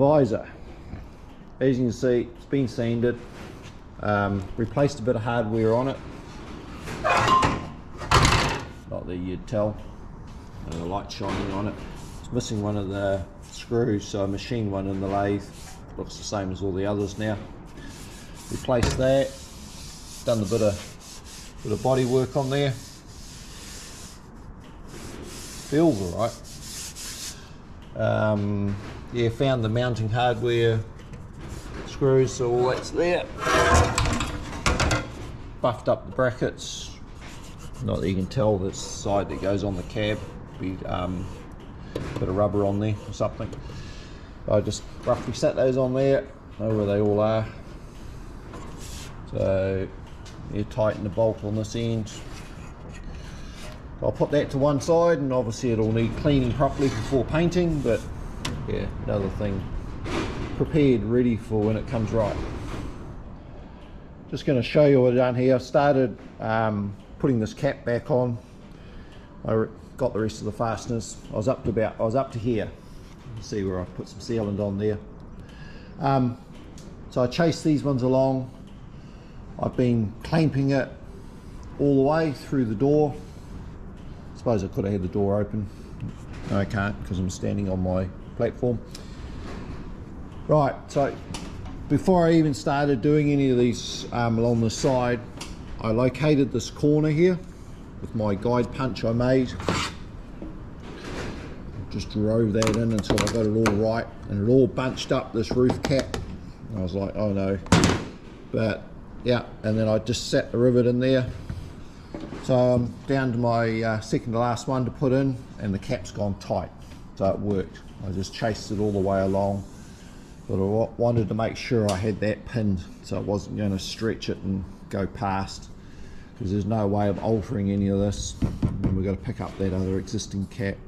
visor. As you can see, it's been sanded, replaced a bit of hardware on it, not that you'd tell, the light shining on it. It's missing one of the screws, so I machined one in the lathe. Looks the same as all the others now. Replaced that, done a bit of body work on there. Feels alright. Yeah, found the mounting hardware screws, so all that's there. Buffed up the brackets. Not that you can tell this side that goes on the cab. Be bit of rubber on there or something. I just roughly set those on there. Know where they all are. So you tighten the bolt on this end. I'll put that to one side, and obviously it'll need cleaning properly before painting, but yeah, another thing prepared, ready for when it comes right. Just going to show you what I've done here. I started putting this cap back on. I got the rest of the fasteners. I was up to here. You can see where I put some sealant on there. So I chased these ones along. I've been clamping it all the way through the door. I suppose I could have had the door open. No, I can't because I'm standing on my platform. Right, so before I even started doing any of these along the side, I located this corner here with my guide punch I made. Just drove that in until I got it all right, and it all bunched up this roof cap. I was like, oh no. But yeah, and then I just set the rivet in there. So I'm down to my second to last one to put in, and the cap's gone tight, so it worked. I just chased it all the way along, but I wanted to make sure I had that pinned so it wasn't going to stretch it and go past, because there's no way of altering any of this. And then we've got to pick up that other existing cap,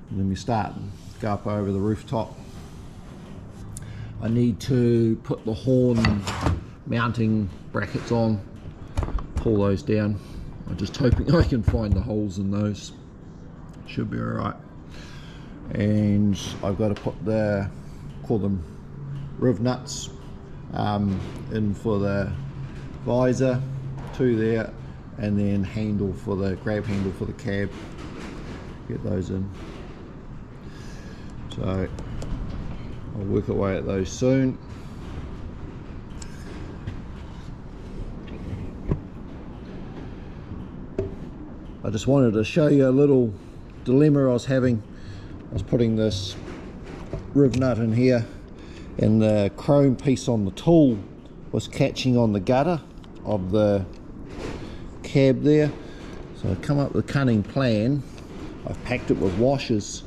and then we start and go up over the rooftop. I need to put the horn mounting brackets on, pull those down. I'm just hoping I can find the holes in those. Should be alright. And I've got to put call them riv nuts in for the visor, two there, and then handle for the grab handle for the cab. Get those in. So I'll work away at those soon. I just wanted to show you a little dilemma I was having. I was putting this riv nut in here, and the chrome piece on the tool was catching on the gutter of the cab there. So I've come up with a cunning plan. I've packed it with washers.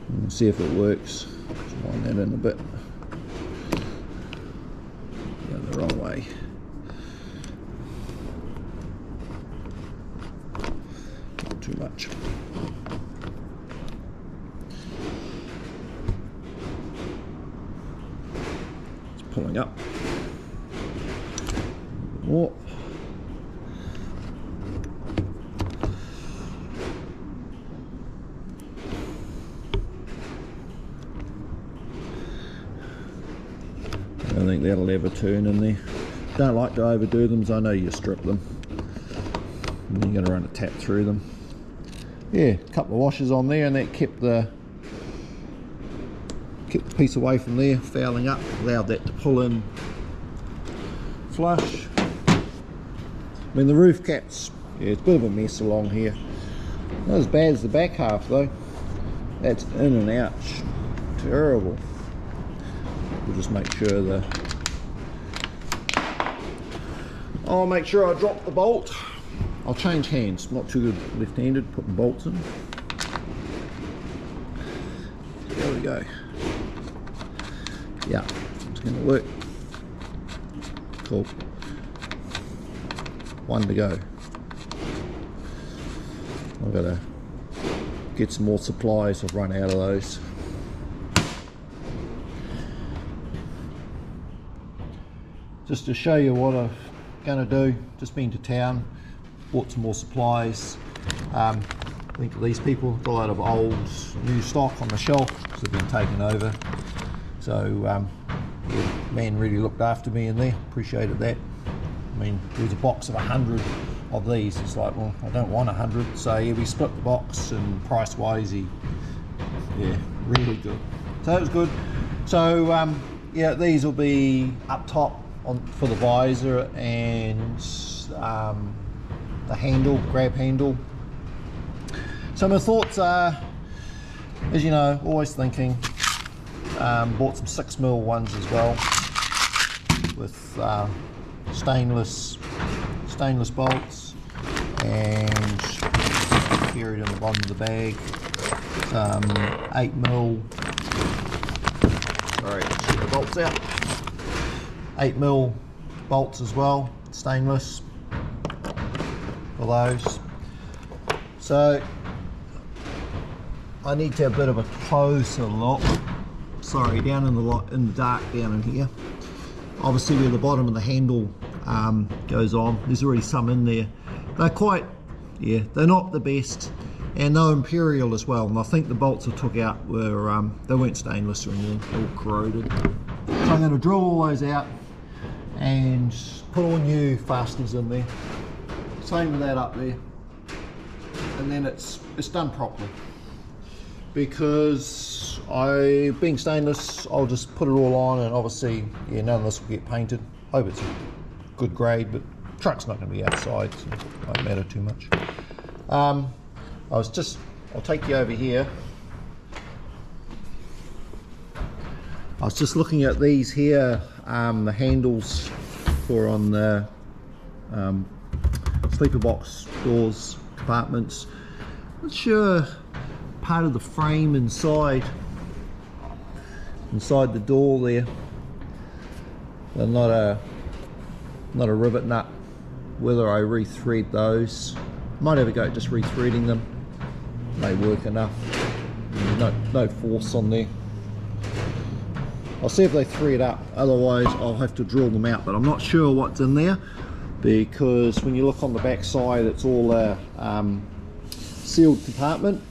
We'll see if it works. Just wind that in a bit. Go the wrong way. Too much. It's pulling up. More. I think that'll ever turn in there. Don't like to overdo them, so I know you strip them. And you're going to run a tap through them. Yeah, a couple of washers on there, and that kept the piece away from there, fouling up, allowed that to pull in flush. I mean, the roof caps, yeah, it's a bit of a mess along here. Not as bad as the back half though. That's in and out, terrible. We'll just make sure I'll make sure I drop the bolt. I'll change hands, not too good left-handed, putting bolts in. There we go. Yeah, it's going to work. Cool. One to go. I've got to get some more supplies, I've run out of those. Just to show you what I'm going to do, just been to town, bought some more supplies. I think these people got a lot of old new stock on the shelf because they've been taken over. So yeah, man really looked after me in there, appreciated that. I mean, there was a box of 100 of these. It's like, well, I don't want 100. So yeah, we split the box, and price-wise, yeah, really good. So that was good. So yeah, these will be up top for the visor and the handle, grab handle. So my thoughts are, as you know, always thinking. Bought some 6mm ones as well with stainless bolts, and buried in the bottom of the bag. 8mm. Sorry, get the bolts out. 8mm bolts as well, stainless for those. So I need to have a bit of a closer look. Sorry, down in the dark down in here. Obviously where the bottom of the handle goes on, there's already some in there. They're quite, yeah, they're not the best, and they're Imperial as well. And I think the bolts I took out were, they weren't stainless or anything, they were corroded. So I'm going to drill all those out and put all new fasteners in there. Same with that up there, and then it's done properly. Because being stainless, I'll just put it all on, and obviously, yeah, none of this will get painted. Hope it's a good grade, but the truck's not going to be outside, so it won't matter too much. I'll take you over here. I was just looking at these here, the handles for on the sleeper box doors, compartments. Not sure. Part of the frame inside the door there, they're not a rivet nut. Whether I rethread those, might have a go at just rethreading them, may work enough. No force on there. I'll see if they thread up, otherwise I'll have to drill them out, but I'm not sure what's in there, because when you look on the back side, it's all a sealed compartment.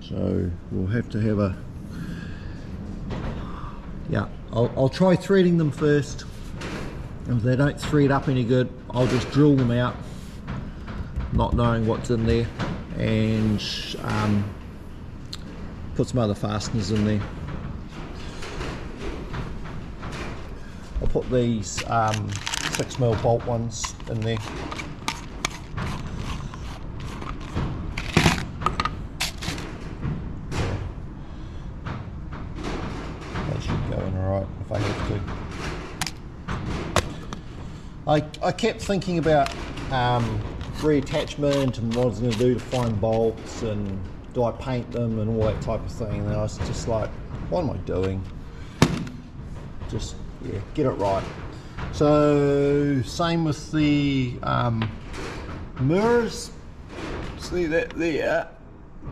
So we'll have to have a, yeah, I'll try threading them first. If they don't thread up any good, I'll just drill them out, not knowing what's in there, and put some other fasteners in there. I'll put these 6mm bolt ones in there. If I have to. I kept thinking about reattachment and what I was going to do to find bolts, and do I paint them and all that type of thing, and I was just like, what am I doing? Just, yeah, get it right. So same with the mirrors. See that there?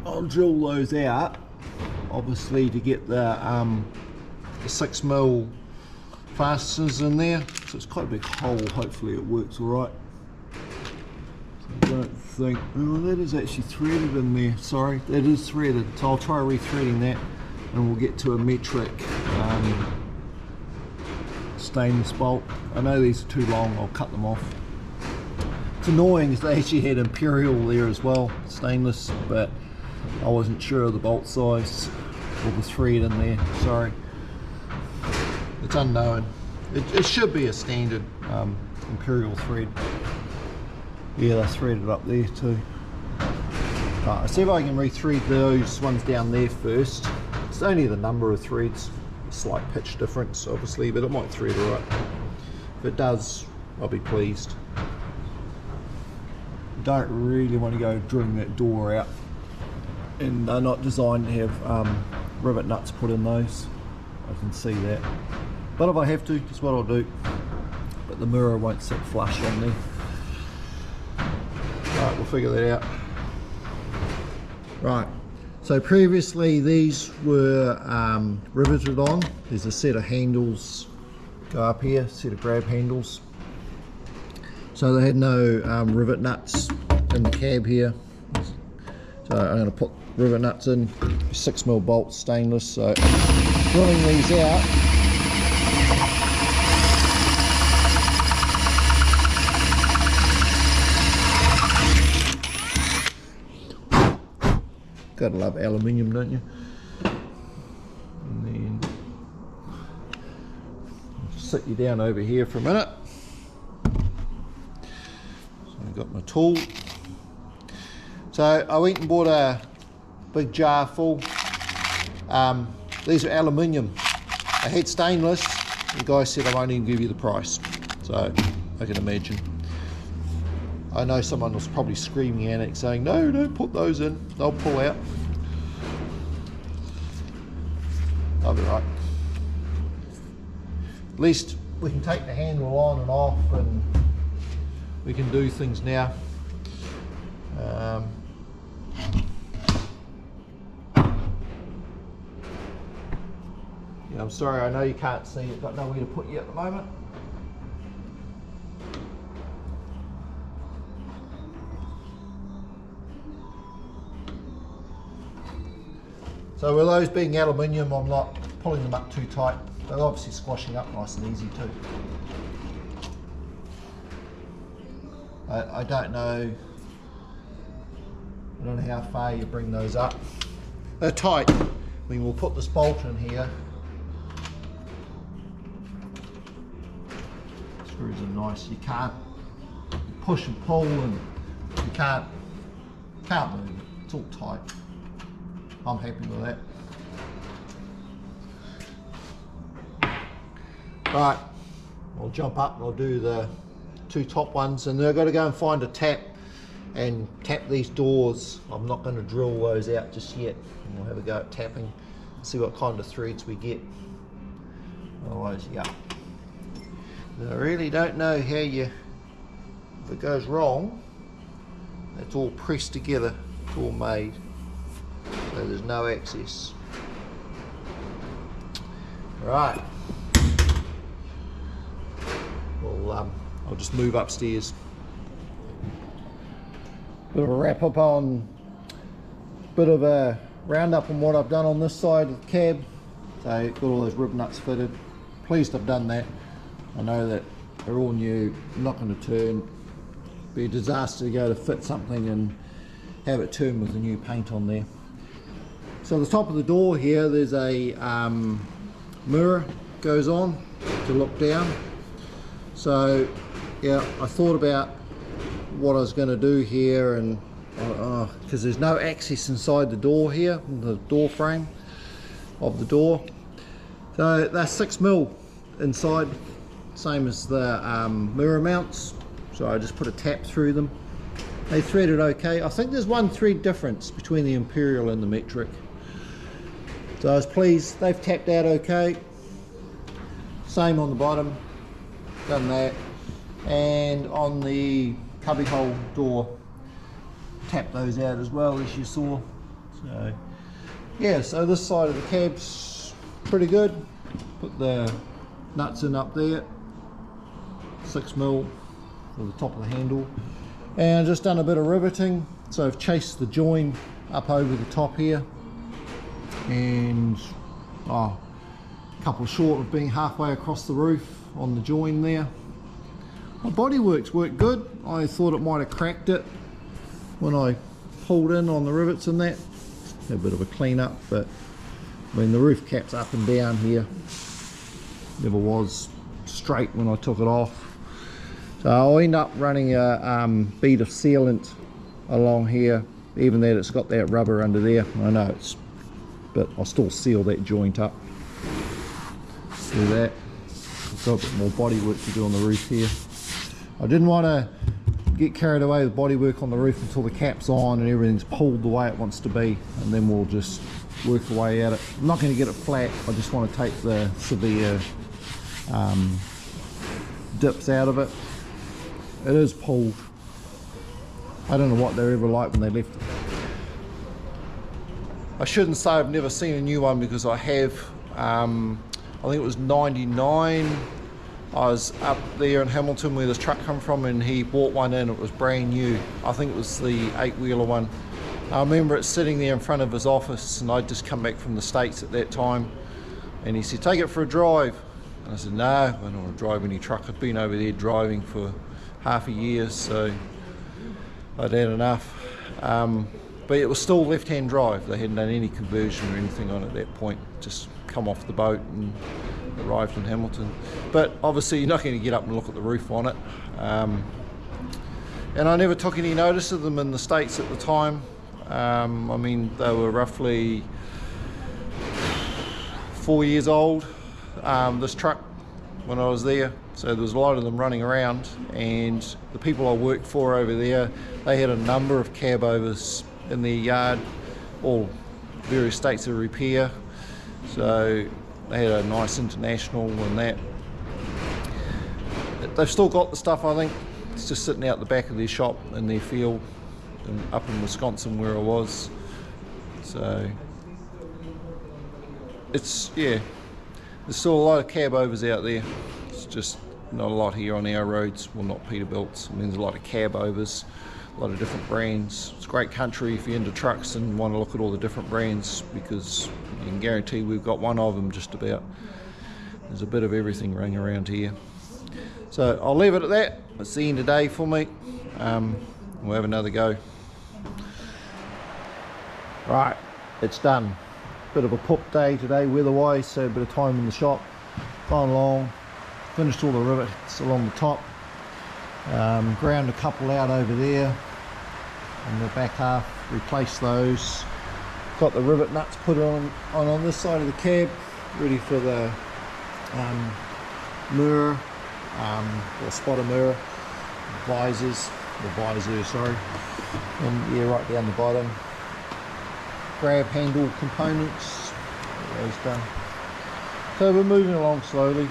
I'll drill those out, obviously, to get the 6mm fasteners in there. So it's quite a big hole. Hopefully it works all right. So I don't think, oh, that is actually threaded in there. Sorry, that is threaded. So I'll try rethreading that, and we'll get to a metric stainless bolt. I know these are too long, I'll cut them off. It's annoying, they actually had Imperial there as well, stainless, but I wasn't sure of the bolt size or the thread in there. Sorry. It's unknown. It should be a standard Imperial thread. Yeah, they threaded up there too. Right, I'll see if I can rethread those ones down there first. It's only the number of threads, a slight pitch difference obviously, but it might thread alright. If it does, I'll be pleased. Don't really want to go drilling that door out, and they're not designed to have rivet nuts put in those. I can see that, but if I have to, that's what I'll do. But the mirror won't sit flush on there. Right, we'll figure that out. Right, so previously these were riveted on. There's a set of handles go up here, set of grab handles. So they had no rivet nuts in the cab here. So I'm going to put rivet nuts in, 6mm bolts, stainless. So drilling these out, gotta love aluminium, don't you? And then sit you down over here for a minute. So I've got my tool. So I went and bought a big jar full. These are aluminium. I had stainless. The guy said I won't even give you the price. So I can imagine. I know someone was probably screaming at it saying, no, don't put those in, they'll pull out. I'll be right. At least we can take the handle on and off, and we can do things now. Yeah, I'm sorry, I know you can't see it, got nowhere to put you at the moment. So with those being aluminium, I'm not pulling them up too tight. They're obviously squashing up nice and easy too. I don't know how far you bring those up. They're tight. I mean, we'll put this bolt in here. Screws are nice. You can't push and pull, and you can't move it. It's all tight. I'm happy with that. Right, I'll jump up and I'll do the 2 top ones, and then I've got to go and find a tap and tap these doors. I'm not going to drill those out just yet. We'll have a go at tapping, see what kind of threads we get. Otherwise, yeah. I really don't know how if it goes wrong, it's all pressed together, it's all made. So there's no access. Right. Well, I'll just move upstairs. Bit of a wrap up on, bit of a roundup on what I've done on this side of the cab. So got all those rivet nuts fitted. Pleased I've done that. I know that they're all new, not going to turn. Be a disaster to go to fit something and have it turn with the new paint on there. So the top of the door here, there's a mirror goes on to look down. So yeah, I thought about what I was going to do here, and because there's no access inside the door here, the door frame of the door. So they're 6mm inside, same as the mirror mounts. So I just put a tap through them. They threaded okay. I think there's 1 thread difference between the Imperial and the metric. So I was pleased, they've tapped out okay. Same on the bottom, done that. And on the cubbyhole door, tapped those out as well, as you saw. So yeah, so this side of the cab's pretty good. Put the nuts in up there, 6mm for the top of the handle. And I've just done a bit of riveting. So I've chased the join up over the top here, and a couple short of being halfway across the roof on the join there. My bodyworks worked good. I thought it might have cracked it when I pulled in on the rivets and that. A bit of a clean up, but I mean the roof cap's up and down here. Never was straight when I took it off. So I'll end up running a bead of sealant along here, even that it's got that rubber under there. I know it's, but I'll still seal that joint up. Do that. I've got a bit more bodywork to do on the roof here. I didn't want to get carried away with bodywork on the roof until the cap's on and everything's pulled the way it wants to be, and then we'll just work the way at it. I'm not going to get it flat. I just want to take the severe dips out of it. It is pulled. I don't know what they're ever like when they left it. I shouldn't say I've never seen a new one, because I have. I think it was 99. I was up there in Hamilton where this truck come from, and he bought one in. It was brand new. I think it was the 8-wheeler one. I remember it sitting there in front of his office, and I'd just come back from the States at that time, and he said, take it for a drive. And I said, no, I don't want to drive any truck. I'd been over there driving for half a year, so I'd had enough. But it was still left-hand drive. They hadn't done any conversion or anything on it at that point. Just come off the boat and arrived in Hamilton. But obviously you're not going to get up and look at the roof on it. And I never took any notice of them in the States at the time. I mean, they were roughly 4 years old, this truck, when I was there. So there was a lot of them running around, and the people I worked for over there, they had a number of cab overs in their yard, all various states of repair. So they had a nice International and that. They've still got the stuff, I think. It's just sitting out the back of their shop in their field up in Wisconsin where I was. So it's, yeah, there's still a lot of cab overs out there. It's just not a lot here on our roads. Well, not Peterbilt's. I mean, there's a lot of cab overs, a lot of different brands. It's a great country if you're into trucks and want to look at all the different brands, because you can guarantee we've got one of them just about. There's a bit of everything running around here. So I'll leave it at that. It's the end of the day for me. We'll have another go. Right, it's done. Bit of a poop day today weather-wise, so a bit of time in the shop. Gone along, finished all the rivets along the top. Ground a couple out over there on the back half, replaced those. Got the rivet nuts put on this side of the cab, ready for the mirror, or spotter mirror, visor, sorry, and yeah, right down the bottom. Grab handle components, those done. So we're moving along slowly.